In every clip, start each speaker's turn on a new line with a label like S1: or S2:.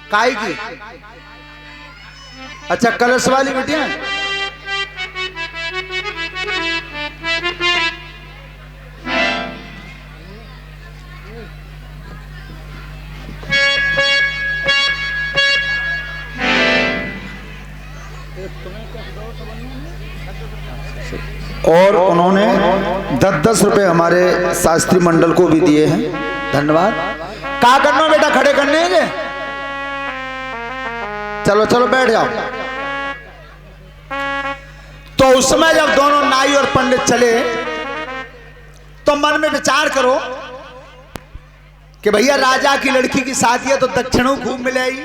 S1: काय की? अच्छा कलश वाली बिटिया। और उन्होंने 10-10 रुपए हमारे शास्त्री मंडल को भी दिए हैं, धन्यवाद। क्या करना बेटा, खड़े करने हैं? चलो चलो बैठ जाओ। तो उस समय जब दोनों नाई और पंडित चले तो मन में विचार करो कि भैया राजा की लड़की की शादी है तो दक्षिणों खूब मिलेगी,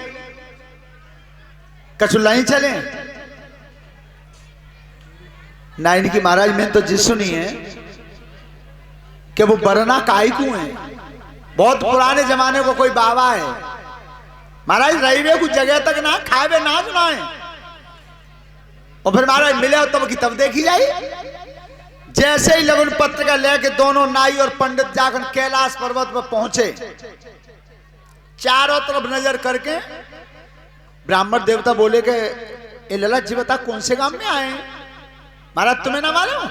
S1: कचुल्ला चले। नाइन की महाराज मैंने तो जिस सुनी है कि वो बरना काय को है, बहुत पुराने जमाने को कोई बाबा है महाराज, रहीवे कुछ जगह तक ना खावे ना सुनाए, और फिर महाराज मिले हो तब की तब देखी जाए। जैसे ही लगन पत्रिका लेके दोनों नाई और पंडित जाकर कैलाश पर्वत पर पहुंचे, चारों तरफ नजर करके ब्राह्मण देवता बोले कि ए ललित जी बता कौन से गांव में आए? महाराज तुम्हें ना मालूम?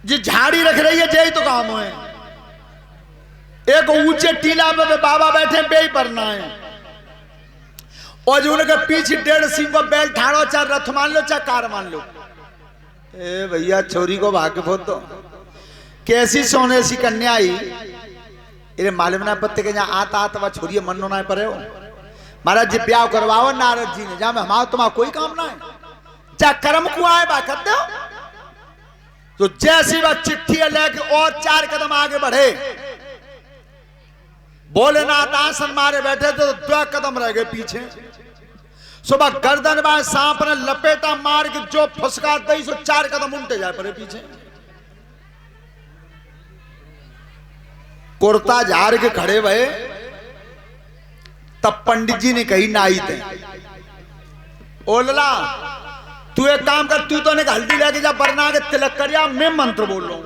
S1: जी झाड़ी रख रही है जय तो काम है। एक ऊंचे टीला पे बाबा बैठे बे परना है, और जो उनके पीछे 1.5 सिंह को बैल ठाड़ो, चाहे रथ मान लो चाहे कार मान लो। ए भैया छोरी को भाग्य फोत दो, कैसी सोने सी कन्या आई। इरे मालूम ना पत्ते के जहाँ आता आता वह छोरी मन ना पड़े हो। महाराज जी ब्याह करवाओ नारद जी ने, जहाँ में हमारा तुम्हारा कोई काम ना है, जा कर्म को आए बा कर दो। तो जैसी वह चिट्ठी लेके और 4 कदम आगे बढ़े, भोलेनाथ आसन मारे बैठे थे तो 2 कदम रह गए पीछे। सुबह गर्दन में सांप ने लपेटा मार के जो फुसका दई सो 4 कदम उल्टे जाए पड़े पीछे। कुर्ता झाड़ के खड़े भये, तब पंडित जी ने कही नाई थे, ओ लला तू एक काम कर, तू तो ने हल्दी लेके जा बरना के तिलक कर, मैं मंत्र बोल रहा हूं।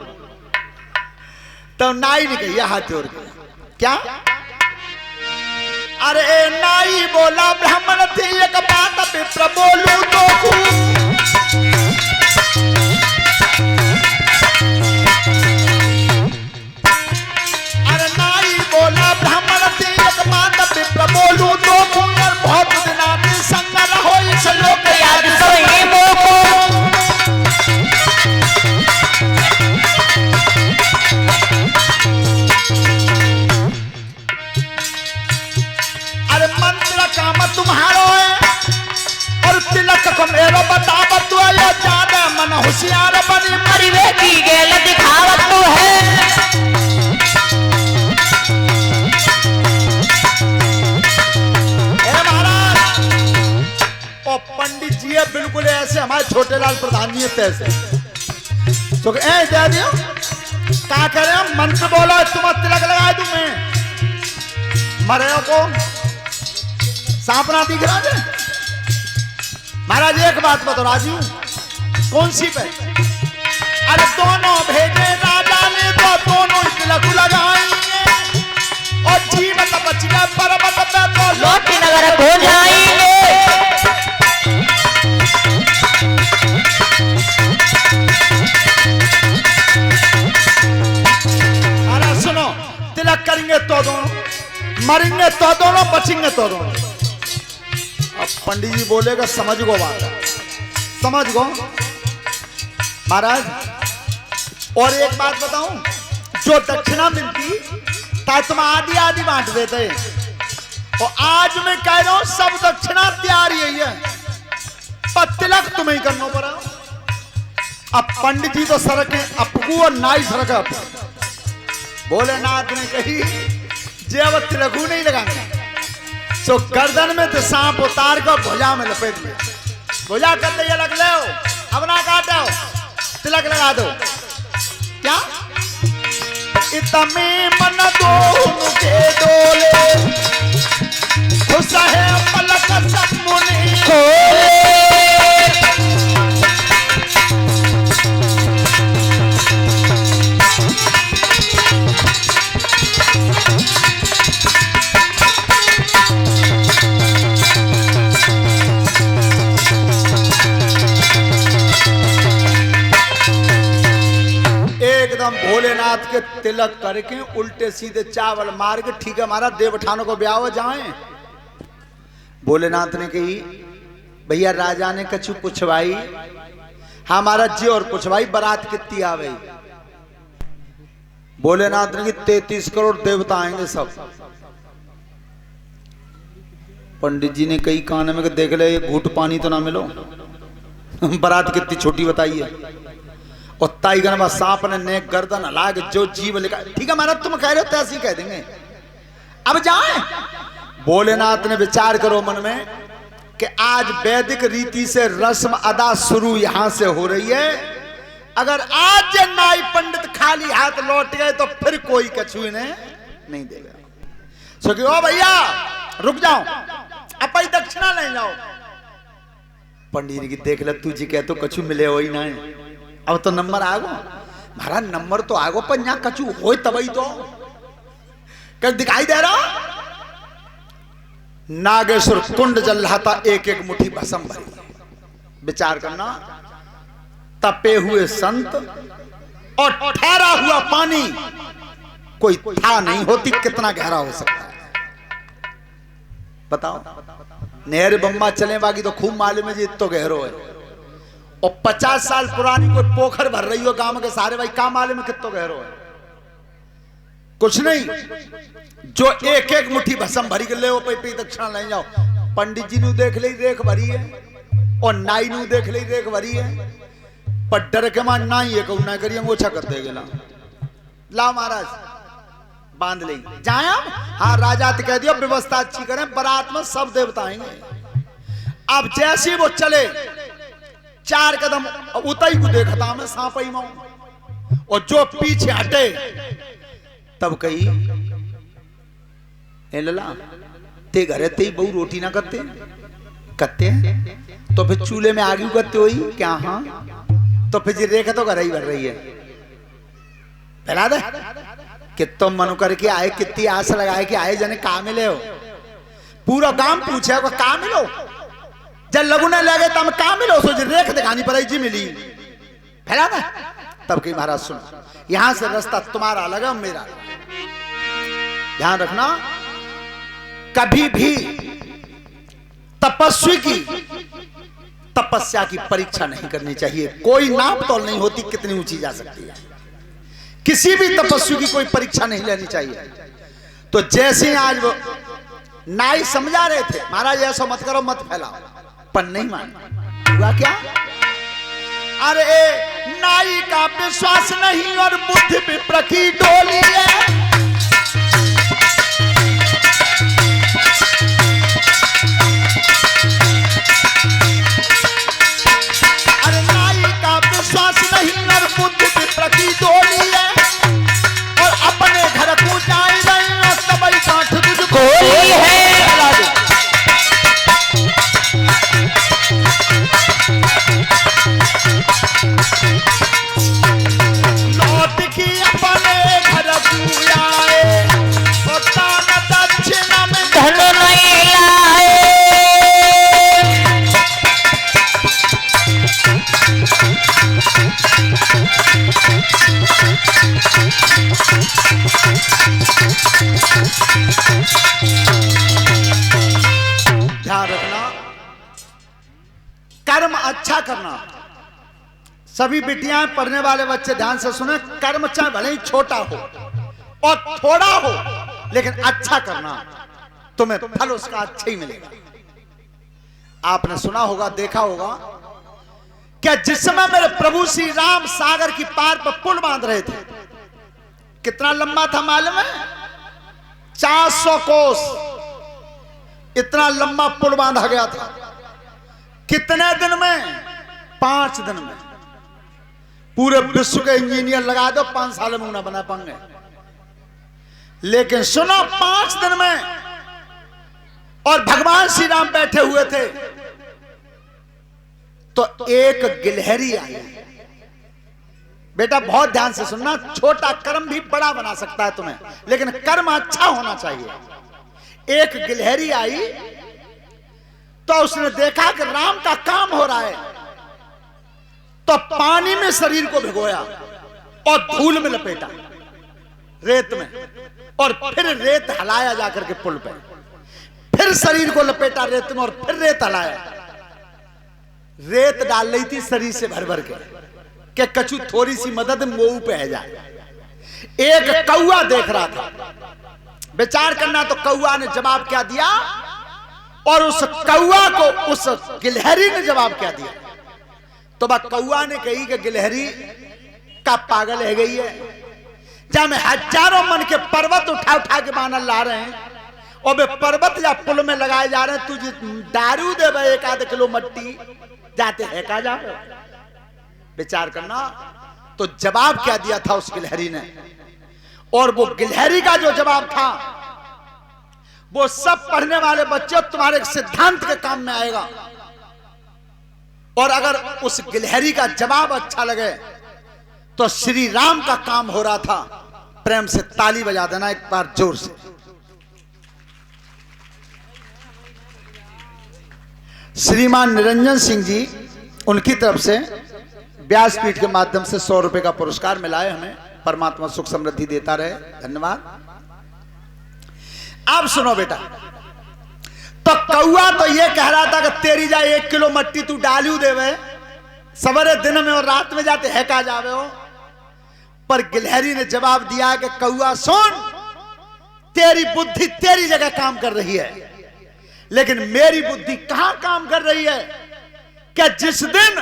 S1: तो नाई ने कही हाथ जोड़ के, क्या? अरे नाई बोला ब्राह्मण थी एक बात विप्र बोलू तो अरे नाई बोला ब्राह्मण थी एक बात विप्र बोलू तो बहुत दिना की संग रहो इस लोक याद सोई मोको। तुम्हारो है और तिलक को मेरो बतावत तू है, ज्यादा मन होशियार बनी मरिवे की गेल दिखावत तू है। महाराज और पंडित जी है बिल्कुल ऐसे हमारे छोटे लाल प्रधान जी तैसे तो ए दे दियो क्या करे, मंत्र बोलो तुम तिलक लगा दूं मैं, मरे को सांप ना दिख रहा है। महाराज एक बात बताओ राजू, कौन सी पे? अरे दोनों भेजे राजा ने तो दोनों तिलक लगाएंगे, और जीवन बचने पर्वत पे तो लोटी नगर को जाएंगे। अरे सुनो, तिलक करेंगे तो दोनों, मरेंगे तो दोनों, बचेंगे तो दोनों। अब पंडित जी बोलेगा समझ गो बात, समझ गो महाराज। और एक बात बताऊं, जो दक्षिणा मिलती ता तुम आधी आधी बांट देते, और आज मैं कह रहा हूं सब दक्षिणा तैयार यही है, पर तिलक तुम्हें ही करना पड़ा। अब पंडित जी तो सड़क अपकू और नाई सड़क अपकू। भोलेनाथ ने कही जेब तिलकू नहीं लगाएंगे, सो गर्दन में तो सांप उतार कर भुजा में लपेट लिया, भुजा करते ये लग लो, अब ना काटो, तिलक लगा दो। क्या इतने मन दोनों के डोले, खुश है पलक सब मुनि खोले। भोलेनाथ के तिलक करके उल्टे सीधे चावल मार के ठीक है हमारा देवठानों को ब्याह जाए। भोलेनाथ ने कही भैया राजा ने कछु पुछवाई हमारा जी और पुछवाई बारात कितनी आ गई। भोलेनाथ ने कि 33 करोड़ देवता आएंगे सब। पंडित जी ने कई कान में देख ले घूट पानी तो ना मिलो बारात कितनी छोटी बताई है। और ताईगन सांप ने नेक गर्दन हला के जो जीव लिखा ठीक है महाराज तुम कह रहे हो तो ऐसे ही कह देंगे अब जाए। भोलेनाथ ने विचार करो मन में कि आज वैदिक रीति से रस्म अदा शुरू यहां से हो रही है। अगर आज नाई पंडित खाली हाथ लौट गए तो फिर कोई कछु इन्हें नहीं देगा। सो कि ओ भैया रुक जाओ अपनी दक्षिणा ले जाओ। पंडित जी की देख ले तुझे कह तो कछु मिले हो ही ना अब तो नंबर आगो महाराज नंबर तो आगो पर यहाँ कछु हो तबई तो क्या दिखाई दे रहा। नागेश्वर कुंड जल रहा था एक एक मुट्ठी भस्म भरी। विचार करना तपे हुए संत और ठहरा हुआ पानी कोई था नहीं होती कितना गहरा हो सकता है बताओ। नहर बम्मा चले बाकी तो खूब मालूम है जी तो गहरो है। और 50 साल पुरानी कोई पोखर भर रही हो गांव के सारे भाई का मालूम है कितना गहरो है कुछ नहीं। जो एक एक मुट्ठी भस्म भरी के ले वो पे दक्षिणा ले जाओ। पंडित जी नु देख ले रेख भरी है और नाई नु देख ले रेख भरी है पर डर के मान ना ही कहू ना करिए ओछा कर देगा ला महाराज बांध ले जाए। हाँ राजा तो कह दिया व्यवस्था अच्छी करें बारात में सब देवता आएंगे। अब जैसे वो चले 4 कदम उतई को देखा था मैं सांपई माऊ और जो पीछे हटे तब कही ए लला ते घरे ते बहु रोटी ना करते करते तो फिर चूल्हे में आग करते हो क्या। हाँ तो फिर जी रेखा तो घर ही भर रही है फैला दे कि तुम मनु करके आए कितनी आस लगाए कि आए जने का मिले हो। पूरा गांव पूछे का मिलो जब लगुने लगे तब का मिलो सो जी रेख दिखानी पड़ेगी जी मिली फैला दे। तब कही महाराज सुन यहां से रास्ता तुम्हारा अलग है मेरा ध्यान रखना। कभी भी तपस्वी की तपस्या की परीक्षा नहीं करनी चाहिए। कोई नाप तोल नहीं होती कितनी ऊंची जा सकती है। किसी भी तपस्वी की कोई परीक्षा नहीं लेनी चाहिए। तो जैसे आज वो नाई समझा रहे थे महाराज ऐसा मत करो मत फैलाओ पर नहीं मान हुआ क्या। अरे नाई का विश्वास नहीं और बुद्धि विप्र की डोली है। अरे नाई का विश्वास नहीं और बुद्धि विप्र की डोली है और अपने घर को जाए नहीं सबई काठ तुझको है। लौट की अपने घर आए और दान दक्षिणा में धन नहीं लाए। ध्यान रखना कर्म अच्छा करना। सभी बिटियां पढ़ने वाले बच्चे ध्यान से सुने कर्म चाहे भले ही छोटा हो और थोड़ा हो लेकिन अच्छा करना तुम्हें फल उसका अच्छा ही मिलेगा। आपने सुना होगा देखा होगा क्या जिस समय मेरे प्रभु श्री राम सागर की पार पर पुल बांध रहे थे कितना लंबा था मालूम है 400 कोस इतना लंबा पुल बांधा गया था। कितने दिन में 5 दिन में। पूरे विश्व के इंजीनियर लगा दो 5 साल में ना बना पाएंगे। लेकिन सुनो 5 दिन में और भगवान श्री राम बैठे हुए थे तो एक गिलहरी आई। बेटा बहुत ध्यान से सुनना छोटा कर्म भी बड़ा बना सकता है तुम्हें लेकिन कर्म अच्छा होना चाहिए। एक गिलहरी आई तो उसने देखा कि राम का काम हो रहा है तो पानी में शरीर को भिगोया और धूल में लपेटा, रेत में, और फिर रेत हलाया जाकर के पुल पे, फिर शरीर को लपेटा रेत में और फिर रेत हलाया। रेत डाल रही थी शरीर से भर भर के कछु थोड़ी सी मदद मुंह पे है जाए। एक कौआ देख रहा था, विचार करना, तो कौआ ने जवाब क्या दिया, और उस कौआ को उस गिलहरी ने जवाब क्या दिया। तो वह कौआ ने कही कि गिलहरी का पागल है गई है, जहां में हजारों मन के पर्वत उठा उठा के बानर ला रहे हैं, और वे पर्वत या पुल में लगाए जा रहे हैं, तुझे दारू दे भाई 1 किलो मट्टी जाते है का जा। विचार करना, तो जवाब क्या दिया था उस गिलहरी ने, और वो गिलहरी का जो जवाब था वो सब पढ़ने वाले बच्चे तुम्हारे सिद्धांत के काम में आएगा। और अगर उस गिलहरी का जवाब अच्छा लगे तो श्री राम का काम हो रहा था। प्रेम से ताली बजा देना एक बार जोर से। श्रीमान निरंजन सिंह जी, उनकी तरफ से व्यासपीठ के माध्यम से 100 रुपए का पुरस्कार मिला है हमें। परमात्मा सुख समृद्धि देता रहे, धन्यवाद। अब सुनो बेटा, तो कौआ तो ये कह रहा था कि तेरी जा 1 किलो मट्टी तू डालू देवे, सवेरे दिन में और रात में जाते है का जावे हो। पर गिलहरी ने जवाब दिया कि कौआ सुन, तेरी बुद्धि तेरी जगह काम कर रही है, लेकिन मेरी बुद्धि कहां काम कर रही है। क्या जिस दिन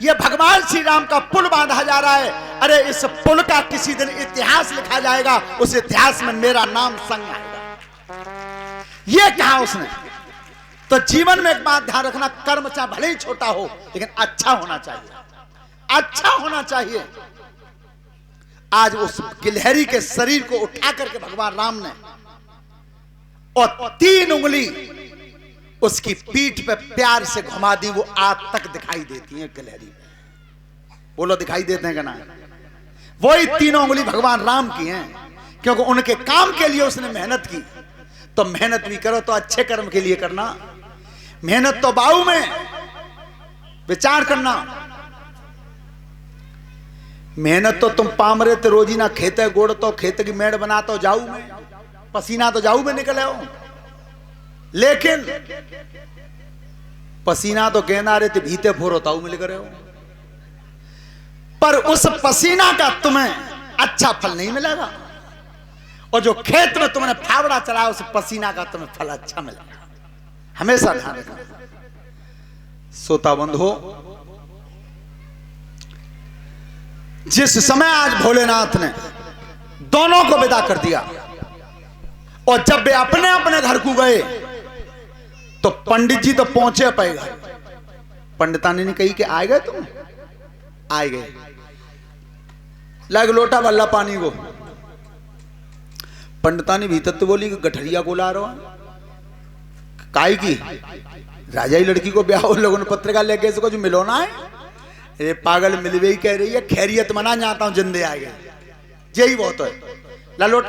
S1: ये भगवान श्री राम का पुल बांधा जा रहा है, अरे इस पुल का किसी दिन इतिहास लिखा जाएगा, उस इतिहास में मेरा नाम संग आएगा। ये कहा उसने। तो जीवन में एक बात ध्यान रखना, कर्म चाहे भले ही छोटा हो लेकिन अच्छा होना चाहिए, अच्छा होना चाहिए। आज उस गिलहरी के शरीर को उठा करके भगवान राम ने और 3 उंगली उसकी पीठ पे प्यार से घुमा दी। वो आज तक दिखाई देती है गिलहरी। बोलो दिखाई देते हैं कि ना? वही 3 उंगली भगवान राम की हैं, क्योंकि उनके काम के लिए उसने मेहनत की। तो मेहनत भी करो तो अच्छे कर्म के लिए करना, मेहनत तो बाऊ में। विचार करना, मेहनत तो तुम पामरे तो रोजी ना खेते गोड़ तो खेत की मेड़ बना तो जाऊ में, पसीना तो जाऊ में निकले हो, लेकिन पसीना तो कहना रहे थे भीते फोरो ताऊ में निकले हो। पर उस पसीना का तुम्हें अच्छा फल नहीं मिलेगा, और जो खेत में तुमने फावड़ा चलाया उस पसीना का तुम्हें फल अच्छा मिलेगा। हमेशा ध्यान रखना। श्रोता बंधु, जिस समय आज भोलेनाथ ने दोनों को विदा कर दिया, और जब वे अपने अपने घर को गए तो पंडित जी तो पहुंचे पे घर। पंडितानी ने कही कि आए गए तुम? आए गए। लग लोटा बल्ला पानी को। पंडितानी भीतर तो बोली कि गठरिया को ला रहा काई की राजा ही लड़की को ब्याह लोगों ने पत्रिका लेके इसको जो मिलो ना है। ये पागल मिलवे ही कह रही है, खैरियत मना जाता हूं जिंदे आ गए, यही बहुत है। लालोट।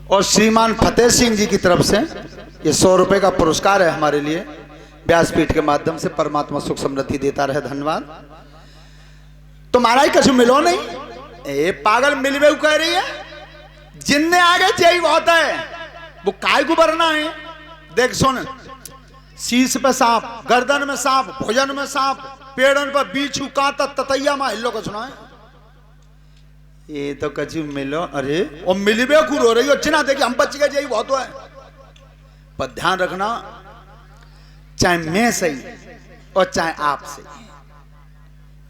S1: और श्रीमान फतेह सिंह जी की तरफ से ये 100 रुपए का पुरस्कार है हमारे लिए, व्यासपीठ के माध्यम से। परमात्मा सुख समृद्धि देता रहे, धन्यवाद। तुम्हारा ही कछु मिलो नहीं, ए पागल मिलवे कह रही है, जिन्ने आगे यही बहुत है। वो काय को भरना है? देख सुन, शीश पे सांप, गर्दन में सांप, भुजन में सांप, पेड़न पर बीछू कांटा, ततैया में हिल्लो को सुना है। ये तो कछु मिलो, अरे और मिलवे खूर हो रही हो चिना देखिए हम बच गए, यही बहुत है। पर ध्यान रखना, चाहे मैं सही और चाहे आप सही,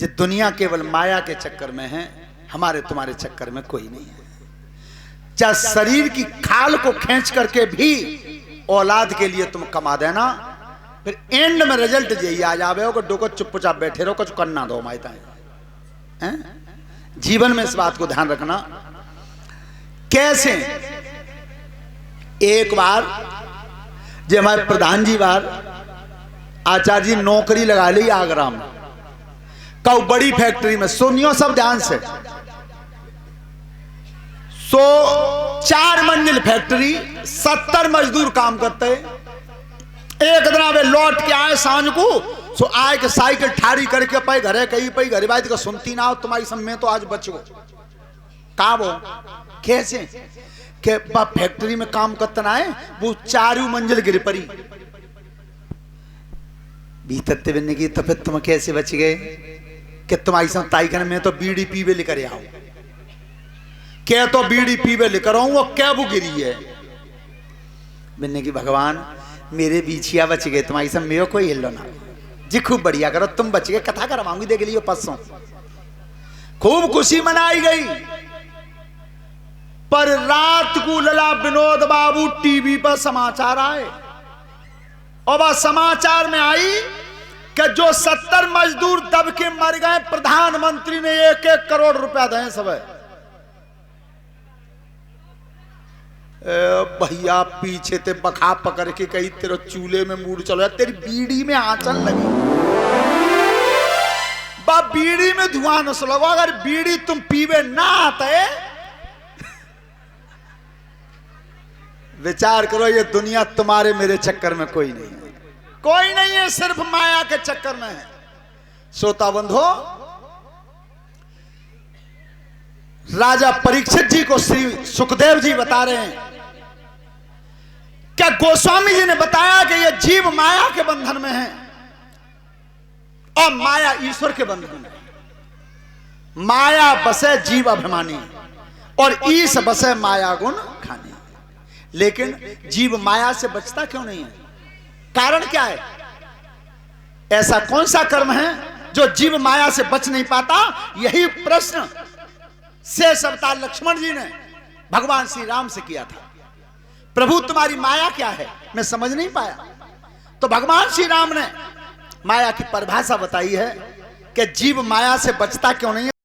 S1: ये दुनिया केवल माया के चक्कर में है, हमारे तुम्हारे चक्कर में कोई नहीं है। चाहे शरीर की खाल को खींच करके भी औलाद के लिए तुम कमा देना, फिर एंड में रिजल्ट यही आ जावे हो कि डोको चुपचाप बैठे रहो, कुछ करना दो मायता है। जीवन में इस बात को ध्यान रखना। कैसे एक बार जो हमारे प्रधान जी बार आचार्य जी नौकरी लगा ली आगरा में, कौ बड़ी फैक्ट्री में, सुनियो सब ध्यान से। 4 मंजिल फैक्ट्री, 70 मजदूर काम करते। एक दिन वे लौट के आए सांझ को, सो आए के साइकिल ठारी करके पे घरे कहीं पे घरे बात का सुनती ना हो तुम्हारी सब में तो आज बच गो का वो कैसे के बा फैक्ट्री में काम करता ना है वो 4 मंजिल गिर पड़ी भीतर बनने की तो फिर तुम कैसे बच गए कि तुम्हारी सब ताइकन में तो बीड़ी पीवे लेकर आओ क्या तो बीड़ी पीवे लेकर आऊं वो क्या वो गिरी है बनने की भगवान मेरे बीचिया बच गए तुम्हारी सब मेरे को हिलो ना जी खूब बढ़िया करो तुम बच गए कथा करवाऊंगी देख लियो परसों खूब खुशी मनाई गई पर रात को लला विनोद बाबू टीवी पर समाचार आए और वह समाचार में आई कि जो 70 मजदूर दब के मर गए प्रधानमंत्री ने 1-1 करोड़ रुपया दें सब भैया पीछे ते बखा पकड़ के कहीं तेरे चूल्हे में मूड चलो तेरी बीड़ी में आंचल लगी बा बीड़ी में धुआं न लगो अगर बीड़ी तुम पीवे ना आते विचार करो ये दुनिया तुम्हारे मेरे चक्कर में कोई नहीं है सिर्फ माया के चक्कर में है श्रोता बंधो राजा परीक्षित जी को श्री सुखदेव जी बता रहे हैं क्या गोस्वामी जी ने बताया कि ये जीव माया के बंधन में है और माया ईश्वर के बंधन में है माया बसे जीव अभिमानी और ईश बसे माया गुण खानी लेकिन जीव माया से बचता क्यों नहीं है कारण क्या है ऐसा कौन सा कर्म है जो जीव माया से बच नहीं पाता यही प्रश्न शेष अवतार लक्ष्मण जी ने भगवान श्री राम से किया था प्रभु तुम्हारी माया क्या है मैं समझ नहीं पाया तो भगवान श्री राम ने माया की परिभाषा बताई है कि जीव माया से बचता क्यों नहीं है